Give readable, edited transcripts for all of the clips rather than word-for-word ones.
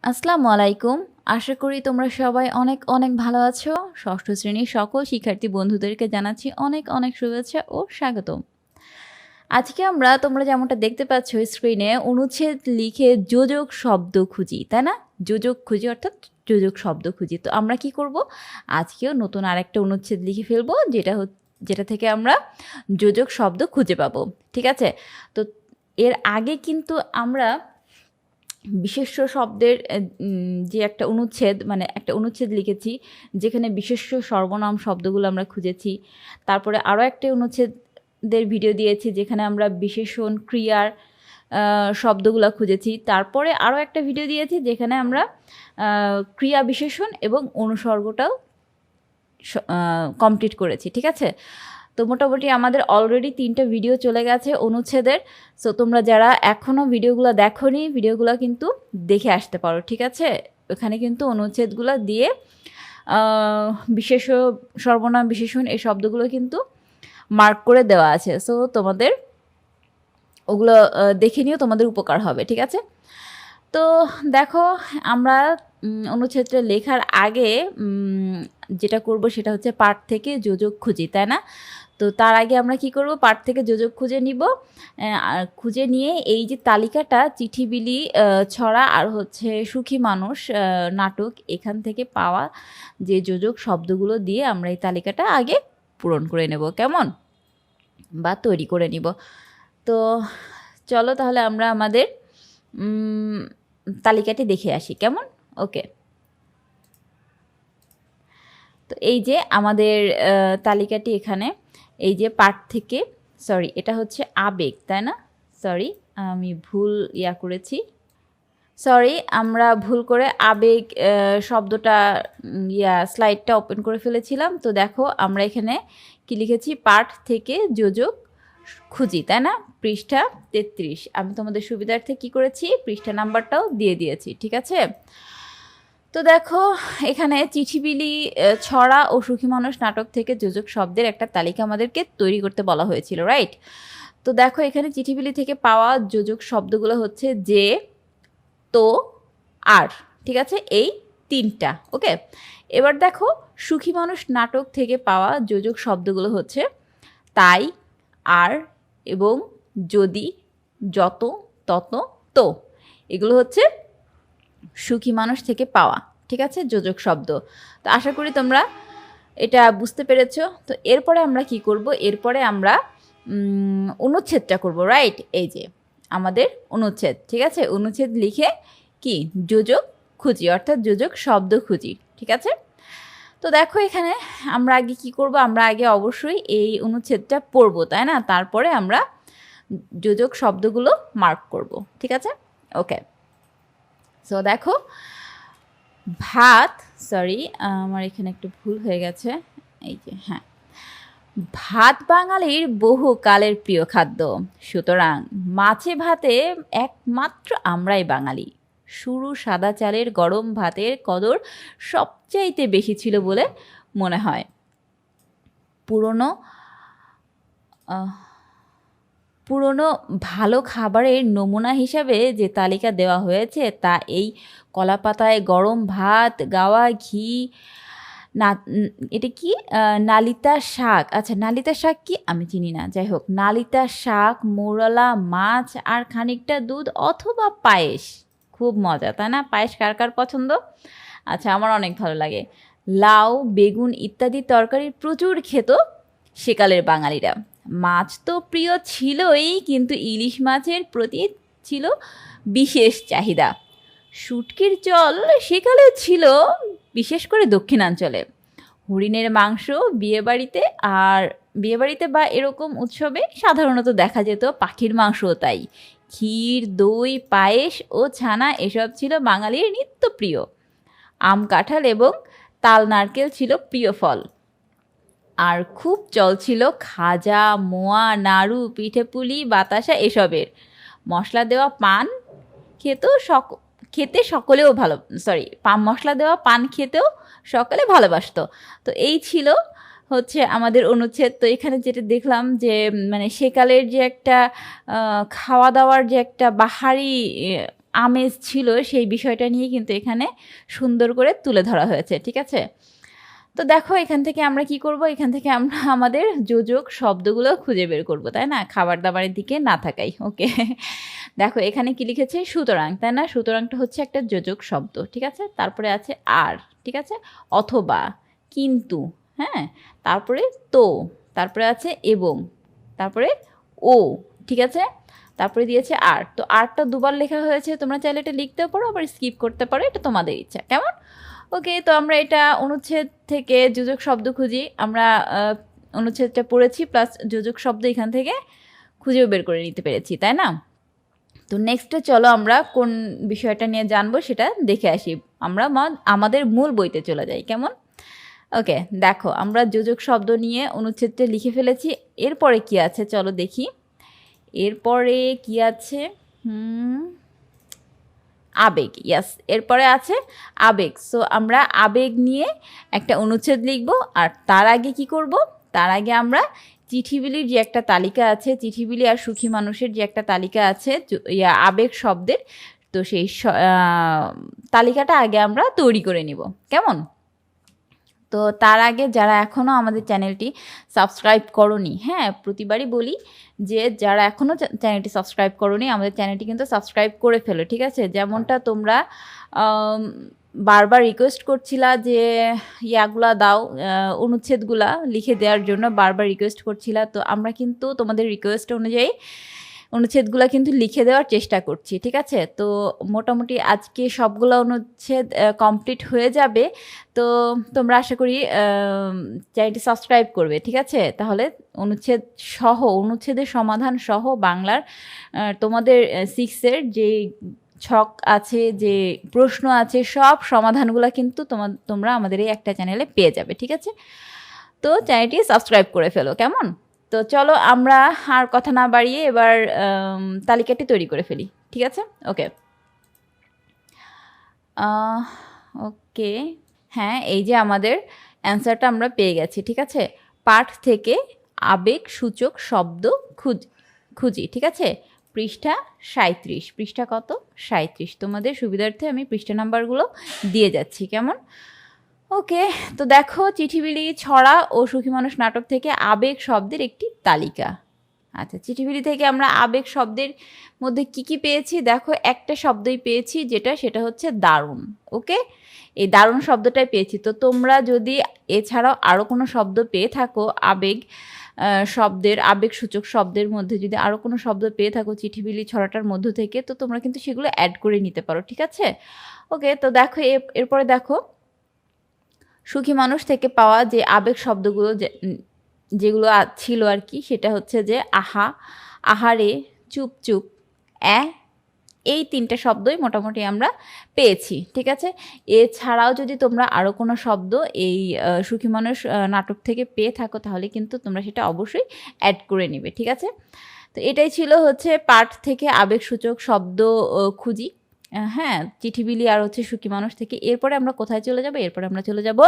আসসালামু আলাইকুম। আশা করি তোমরা সবাই অনেক অনেক ভালো আছো। ষষ্ঠ শ্রেণীর সকল শিক্ষার্থী বন্ধুদেরকে জানাচ্ছি অনেক অনেক শুভেচ্ছা ও স্বাগতম। আজকে আমরা তোমরা যেমনটা দেখতে পাচ্ছ স্ক্রিনে অনুচ্ছেদ লিখে যোজক শব্দ খুঁজি, তাই না? যোজক খুঁজি অর্থাৎ যোজক শব্দ খুঁজি। তো আমরা কি করব? আজকেও নতুন আরেকটা অনুচ্ছেদ লিখে ফেলবো যেটা থেকে আমরা যোজক শব্দ খুঁজে পাবো। ঠিক আছে? তো এর আগে কিন্তু আমরা বিশেষ্য শব্দের যে একটা অনুচ্ছেদ লিখেছি যেখানে বিশেষ্য সর্বনাম শব্দগুলো আমরা খুঁজেছি। তারপরে আরও একটা অনুচ্ছেদের ভিডিও দিয়েছি যেখানে আমরা বিশেষণ ক্রিয়ার শব্দগুলো খুঁজেছি। তারপরে আরও একটা ভিডিও দিয়েছি যেখানে আমরা ক্রিয়া বিশেষণ এবং অনুসর্গটাও কমপ্লিট করেছি। ঠিক আছে? তো মোটামুটি আমাদের অলরেডি 3টা ভিডিও চলে গেছে অনুচ্ছেদের। সো তোমরা যারা এখনও ভিডিওগুলো দেখোনি ভিডিওগুলো কিন্তু দেখে আসতে পারো। ঠিক আছে? ওখানে কিন্তু অনুচ্ছেদগুলো দিয়ে বিশেষ সর্বনাম বিশেষণ এই শব্দগুলো কিন্তু মার্ক করে দেওয়া আছে। সো তোমাদের ওগুলো দেখে নিও, তোমাদের উপকার হবে। ঠিক আছে? তো দেখো আমরা অনুচ্ছেদটা লেখার আগে যেটা করব সেটা হচ্ছে পাঠ থেকে যোজক খুঁজি, তাই না? তো তার আগে আমরা কি করব? পাঠ থেকে যোজক খুঁজে নিব। খুঁজে নিয়ে এই যে তালিকাটা চিঠিবিলি, ছড়া আর হচ্ছে সুখী মানুষ নাটক, এখান থেকে পাওয়া যে যোজক শব্দগুলো দিয়ে আমরা এই তালিকাটা আগে পূরণ করে নেব, কেমন? বা তৈরি করে নিব। তো চলো তাহলে আমরা আমাদের তালিকাটি দেখে আসি, কেমন? ওকে। তো এই যে আমাদের তালিকাটি এখানে, এই যে পাঠ থেকে, সরি এটা হচ্ছে আবেগ, তাই না? সরি আমি ভুল করেছি, সরি আমরা ভুল করে আবেগ শব্দটা স্লাইডটা ওপেন করে ফেলেছিলাম। তো দেখো আমরা এখানে কি লিখেছি? পাঠ থেকে যোজক খুঁজি, তাই না? পৃষ্ঠা 33। আমি তোমাদের সুবিধার্থে কি করেছি? পৃষ্ঠা নাম্বারটাও দিয়ে দিয়েছি। ঠিক আছে? তো দেখো এখানে চিঠিবিলি, ছড়া ও সুখী মানুষ নাটক থেকে যোজক শব্দের একটা তালিকা আমাদেরকে তৈরি করতে বলা হয়েছিল, রাইট? তো দেখো এখানে চিঠিবিলি থেকে পাওয়া যোজক শব্দগুলো হচ্ছে যে, তো, আর। ঠিক আছে? এই 3টা। ওকে। এবার দেখো সুখী মানুষ নাটক থেকে পাওয়া যোজক শব্দগুলো হচ্ছে তাই, আর, এবং, যদি, যত, তত, তো। এগুলো হচ্ছে সুখী মানুষ থেকে পাওয়া, ঠিক আছে, যোজক শব্দ। তো আশা করি তোমরা এটা বুঝতে পেরেছো। তো এরপরে আমরা কি করব? এরপরে আমরা অনুচ্ছেদটা করব, রাইট? এই যে আমাদের অনুচ্ছেদ। ঠিক আছে? অনুচ্ছেদ লিখে কি যোজক খুঁজি অর্থাৎ যোজক শব্দ খুঁজি। ঠিক আছে? তো দেখো এখানে আমরা আগে কি করব? আমরা আগে অবশ্যই এই অনুচ্ছেদটা পড়ব, তাই না? তারপরে আমরা যোজক শব্দগুলো মার্ক করব। ঠিক আছে? ওকে। সো দেখো ভাত, সরি আমার এখানে একটু ভুল হয়ে গেছে, এই যে, হ্যাঁ, ভাত বাঙালির বহু কালের প্রিয় খাদ্য, সুতরাং মাছে ভাতে একমাত্র আমরাই বাঙালি। শুরু সাদা চালের গরম ভাতের কদর সবচাইতে বেশি ছিল বলে মনে হয়। পুরনো ভালো খাবারের নমুনা হিসাবে যে তালিকা দেওয়া হয়েছে তা এই কলাপাতায় গরম ভাত, গাওয়া ঘি, এটা কি নালিতা শাক, আচ্ছা নালিতা শাক কি আমি চিনি না, যাই হোক, নালিতা শাক, মোরলা মাছ আর খানিকটা দুধ অথবা পায়েস। খুব মজা, তাই না? পায়েস কার কার পছন্দ? আচ্ছা আমার অনেক ভালো লাগে। লাউ, বেগুন ইত্যাদি তরকারি প্রচুর খেত সেকালের বাঙালিরা। মাছ তো প্রিয় ছিলই, কিন্তু ইলিশ মাছের প্রতি ছিল বিশেষ চাহিদা। শুটকির চল সেকালে ছিল, বিশেষ করে দক্ষিণাঞ্চলে। হরিণের মাংস বিয়েবাড়িতে বা এরকম উৎসবে সাধারণত দেখা যেত, পাখির মাংসও তাই। ক্ষীর, দই, পায়েস ও ছানা এসব ছিল বাঙালির নিত্য প্রিয়। আম, কাঁঠাল এবং তাল নারকেল ছিল প্রিয় ফল। আর খুব চল ছিল খাজা, মোয়া, নাড়ু, পিঠেপুলি, বাতাসা এসবের। মশলা দেওয়া পান খেতে সকলেও ভালো, মশলা দেওয়া পান খেতেও সকলে ভালোবাসতো। তো এই ছিল হচ্ছে আমাদের অনুচ্ছেদ। তো এখানে যেটা দেখলাম যে মানে সেকালের যে একটা খাওয়া দাওয়ার যে একটা বাহারি আমেজ ছিল সেই বিষয়টা নিয়ে কিন্তু এখানে সুন্দর করে তুলে ধরা হয়েছে, ঠিক আছে। তো দেখো এখান থেকে আমরা কি করব, এখান থেকে আমরা আমাদের যোজক শব্দগুলো খুঁজে বের করব, তাই না, খাবার দাবারের দিকে না থাকাই। ওকে, দেখো এখানে কি লিখেছে, সুতরাং, তাই না, সুতরাংটা হচ্ছে একটা যোজক শব্দ, ঠিক আছে। তারপরে আছে আর, ঠিক আছে, অথবা, কিন্তু, হ্যাঁ, তারপরে তো, তারপরে আছে এবং, তারপরে ও, ঠিক আছে, তারপরে দিয়েছে আর। তো আরটা দুবার লেখা হয়েছে, তোমরা চাইলে এটা লিখতেও পারো, আবার স্কিপ করতে পারো, এটা তোমাদের ইচ্ছা, কেমন। ওকে, তো আমরা এটা অনুচ্ছেদ থেকে যোজক শব্দ খুঁজি, আমরা অনুচ্ছেদটা পড়েছি প্লাস যোজক শব্দ এখান থেকে খুঁজেও বের করে নিতে পেরেছি, তাই না। তো নেক্সটে চলো আমরা কোন বিষয়টা নিয়ে জানবো সেটা দেখে আসি, আমরা আমাদের মূল বইতে চলে যাই, কেমন। ওকে, দেখো আমরা যোজক শব্দ নিয়ে অনুচ্ছেদটা লিখে ফেলেছি, এরপরে কি আছে চলো দেখি। এরপরে কি আছে, আবেগ, ইয়াস, এরপরে আছে আবেগ। সো আমরা আবেগ নিয়ে একটা অনুচ্ছেদ লিখব, আর তার আগে কি করব, তার আগে আমরা চিঠিবিলির যে একটা তালিকা আছে, চিঠিবিলি আর সুখী মানুষের যে একটা তালিকা আছে আবেগ শব্দের, তো সেই তালিকাটা আগে আমরা তৈরি করে নিব, কেমন। তো তার আগে যারা এখনও আমাদের চ্যানেলটি সাবস্ক্রাইব করোনি, হ্যাঁ, প্রতিবারই বলি যে যারা এখনও চ্যানেলটি সাবস্ক্রাইব করোনি, আমাদের চ্যানেলটি কিন্তু সাবস্ক্রাইব করে ফেলো, ঠিক আছে। যেমনটা তোমরা বারবার রিকোয়েস্ট করছিলা যে ইয়াগুলা দাও, অনুচ্ছেদগুলা লিখে দেওয়ার জন্য বারবার রিকোয়েস্ট করছিলা, তো আমরা কিন্তু তোমাদের রিকোয়েস্ট অনুযায়ী অনুচ্ছেদগুলো কিন্তু লিখে দেওয়ার চেষ্টা করছি, ঠিক আছে। তো মোটামুটি আজকে সবগুলো অনুচ্ছেদ কমপ্লিট হয়ে যাবে, তো তোমরা আশা করি চ্যানেলটি সাবস্ক্রাইব করবে, ঠিক আছে। তাহলে অনুচ্ছেদের সমাধান সহ বাংলার তোমাদের 6-এর যে ছক আছে, যে প্রশ্ন আছে, সব সমাধানগুলো কিন্তু তোমরা আমাদের এই একটা চ্যানেলে পেয়ে যাবে, ঠিক আছে। তো চ্যানেলটি সাবস্ক্রাইব করে ফেলো, কেমন। তো চলো আমরা আর কথা না বাড়িয়ে এবার তালিকাটি তৈরি করে ফেলি, ঠিক আছে। ওকে, ওকে, হ্যাঁ, এই যে আমাদের অ্যান্সারটা আমরা পেয়ে গেছি, ঠিক আছে। পাঠ থেকে আবেগ সূচক শব্দ খুঁজি, ঠিক আছে। পৃষ্ঠা 37, পৃষ্ঠা কত, 37, তোমাদের সুবিধার্থে আমি পৃষ্ঠা নাম্বারগুলো দিয়ে যাচ্ছি, কেমন। ওকে, তো দেখো চিঠিবিলি, ছড়া ও সুখী মানুষ নাটক থেকে আবেগ শব্দের একটি তালিকা। আচ্ছা, চিঠিবিলি থেকে আমরা আবেগ শব্দের মধ্যে কি কি পেয়েছি, দেখো একটা শব্দই পেয়েছি, সেটা হচ্ছে দারুণ। ওকে, এই দারুণ শব্দটাই পেয়েছি। তো তোমরা যদি এছাড়াও আরও কোনো শব্দ পেয়ে থাকো আবেগ শব্দের, আবেগসূচক শব্দের মধ্যে যদি আরও কোনো শব্দ পেয়ে থাকো চিঠিবিলি ছড়াটার মধ্য থেকে, তো তোমরা কিন্তু সেগুলো অ্যাড করে নিতে পারো, ঠিক আছে। ওকে, তো দেখো এরপরে দেখো সুখী মানুষ থেকে পাওয়া যে আবেগ শব্দগুলো যেগুলো ছিল আর কি, সেটা হচ্ছে যে আহা, আহারে, চুপ চুপ, এই 3টে শব্দই মোটামুটি আমরা পেয়েছি, ঠিক আছে। এছাড়াও যদি তোমরা আরও কোনো শব্দ এই সুখী মানুষ নাটক থেকে পেয়ে থাকো, তাহলে কিন্তু তোমরা সেটা অবশ্যই অ্যাড করে নিবে, ঠিক আছে। তো এটাই ছিল হচ্ছে পাঠ থেকে আবেগসূচক শব্দ খুঁজি, হ্যাঁ, চিঠিবিলি আর হচ্ছে সুখী মানুষ থেকে। এরপরে আমরা কোথায় চলে যাব, এরপরে আমরা চলে যাব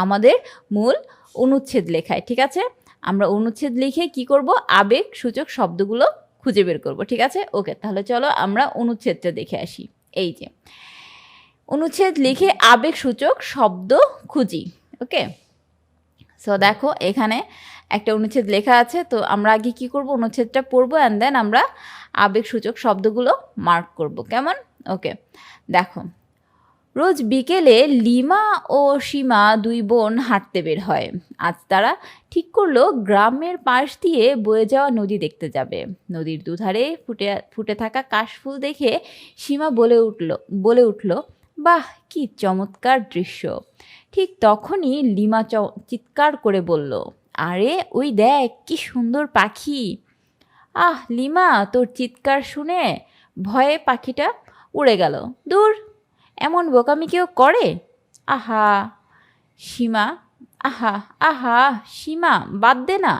আমাদের মূল অনুচ্ছেদ লেখায়, ঠিক আছে। আমরা অনুচ্ছেদ লিখে কি করব, আবেগ সূচক শব্দগুলো খুঁজে বের করব, ঠিক আছে। ওকে, তাহলে চলো আমরা অনুচ্ছেদটা দেখে আসি। এই যে অনুচ্ছেদ লিখে আবেগ সূচক শব্দ খুঁজি। ওকে, সো দেখো এখানে একটা অনুচ্ছেদ লেখা আছে, তো আমরা আগে কি করব, অনুচ্ছেদটা পড়বো অ্যান্ড দেন আমরা আবেগসূচক শব্দগুলো মার্ক করব, কেমন। ওকে, দেখো রোজ বিকেলে লিমা ও সীমা 2 বোন হাঁটতে বের হয়। আজ তারা ঠিক করলো গ্রামের পাশ দিয়ে বয়ে যাওয়া নদী দেখতে যাবে। নদীর দুধারে ফুটে থাকা কাশফুল দেখে সীমা বলে উঠল, বাহ, কি চমৎকার দৃশ্য। ঠিক তখনই লিমা চিৎকার করে বলল, আরে ওই দেখ কি সুন্দর পাখি। আহ লিমা, তোর চিৎকার শুনে ভয়ে পাখিটা উড়ে গেল। দূর, এমন বোকামি কেউ করে। আহা সীমা, আহা সীমা, বাদ দে না,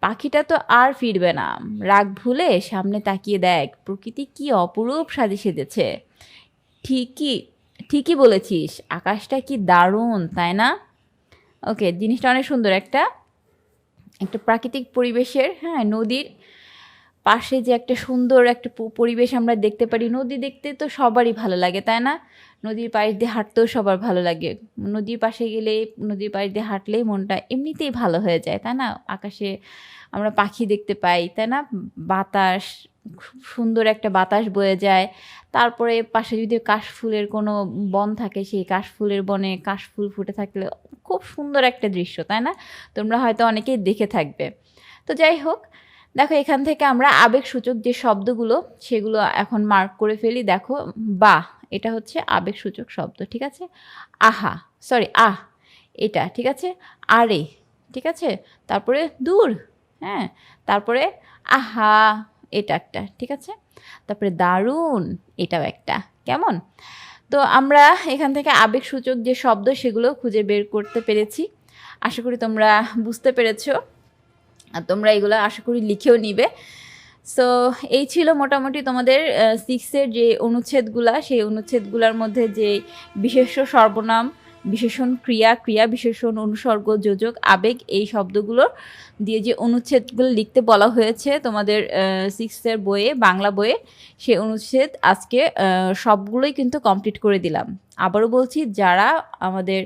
পাখিটা তো আর ফিরবে না। রাগ ভুলে সামনে তাকিয়ে দেখ, প্রকৃতি কি অপরূপ সাজে সেজেছে। ঠিকই বলেছিস, আকাশটা কি দারুণ, তাই না। ওকে, জিনিসটা অনেক সুন্দর, একটা প্রাকৃতিক পরিবেশের, হ্যাঁ, নদীর পাশে যে একটা সুন্দর একটা পরিবেশ আমরা দেখতে পারি, নদী দেখতে তো সবারই ভালো লাগে, তাই না? নদীর পাশ দিয়ে হাঁটতেও সবার ভালো লাগে। নদীর পাশে গেলে, নদীর পাশ দিয়ে হাঁটলেই মনটা এমনিতেই ভালো হয়ে যায়, তাই না? আকাশে আমরা পাখি দেখতে পাই, তাই না? বাতাস, খুব সুন্দর একটা বাতাস বয়ে যায়। তারপরে পাশে যদি কাশফুলের কোনো বন থাকে, সেই কাশফুলের বনে কাশফুল ফুটে থাকলে খুব সুন্দর একটা দৃশ্য, তাই না? তোমরা হয়তো অনেকেই দেখে থাকবে। তো যাই হোক, দেখো এখান থেকে আমরা আবেগসূচক যে শব্দগুলো সেগুলো এখন মার্ক করে ফেলি। দেখো, বাহ, এটা হচ্ছে আবেগসূচক শব্দ, ঠিক আছে? আহা, সরি, আহ, এটা ঠিক আছে। আরে, ঠিক আছে। তারপরে দূর, হ্যাঁ। তারপরে আহা, এটা একটা, ঠিক আছে। তারপরে দারুণ, এটাও একটা। কেমন? তো আমরা এখান থেকে আবেগসূচক যে শব্দ সেগুলো খুঁজে বের করতে পেরেছি। আশা করি তোমরা বুঝতে পেরেছো, আর তোমরা এগুলো আশা করি লিখেও নিবে। সো এই ছিল মোটামুটি তোমাদের 6-এর যে অনুচ্ছেদগুলা, সেই অনুচ্ছেদগুলোর মধ্যে যে বিশেষ্য, সর্বনাম, বিশেষণ, ক্রিয়া, ক্রিয়া বিশেষণ, অনুসর্গ, যোজক, আবেগ, এই শব্দগুলো দিয়ে যে অনুচ্ছেদগুলো লিখতে বলা হয়েছে তোমাদের 6-এর বইয়ে, বাংলা বইয়ে, সেই অনুচ্ছেদ আজকে সবগুলোই কিন্তু কমপ্লিট করে দিলাম। আবারও বলছি, যারা আমাদের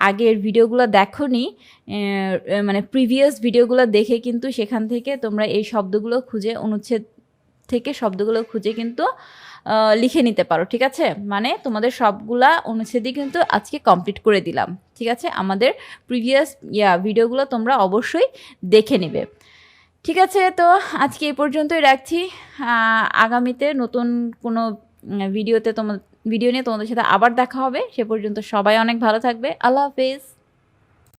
আগের ভিডিওগুলো দেখোনি, মানে প্রিভিয়াস ভিডিওগুলো দেখে কিন্তু সেখান থেকে তোমরা এই শব্দগুলো খুঁজে, অনুচ্ছেদ থেকে শব্দগুলো খুঁজে কিন্তু লিখে নিতে পারো, ঠিক আছে? মানে তোমাদের সবগুলা অনুচ্ছেদই কিন্তু আজকে কমপ্লিট করে দিলাম, ঠিক আছে? আমাদের প্রিভিয়াস ভিডিওগুলো তোমরা অবশ্যই দেখে নেবে, ঠিক আছে? তো আজকে এই পর্যন্তই রাখছি। আগামীতে নতুন কোনো ভিডিও নিয়ে তোমাদের সাথে আবার দেখা হবে। সে পর্যন্ত সবাই অনেক ভালো থাকবে। আল্লাহ হাফেজ।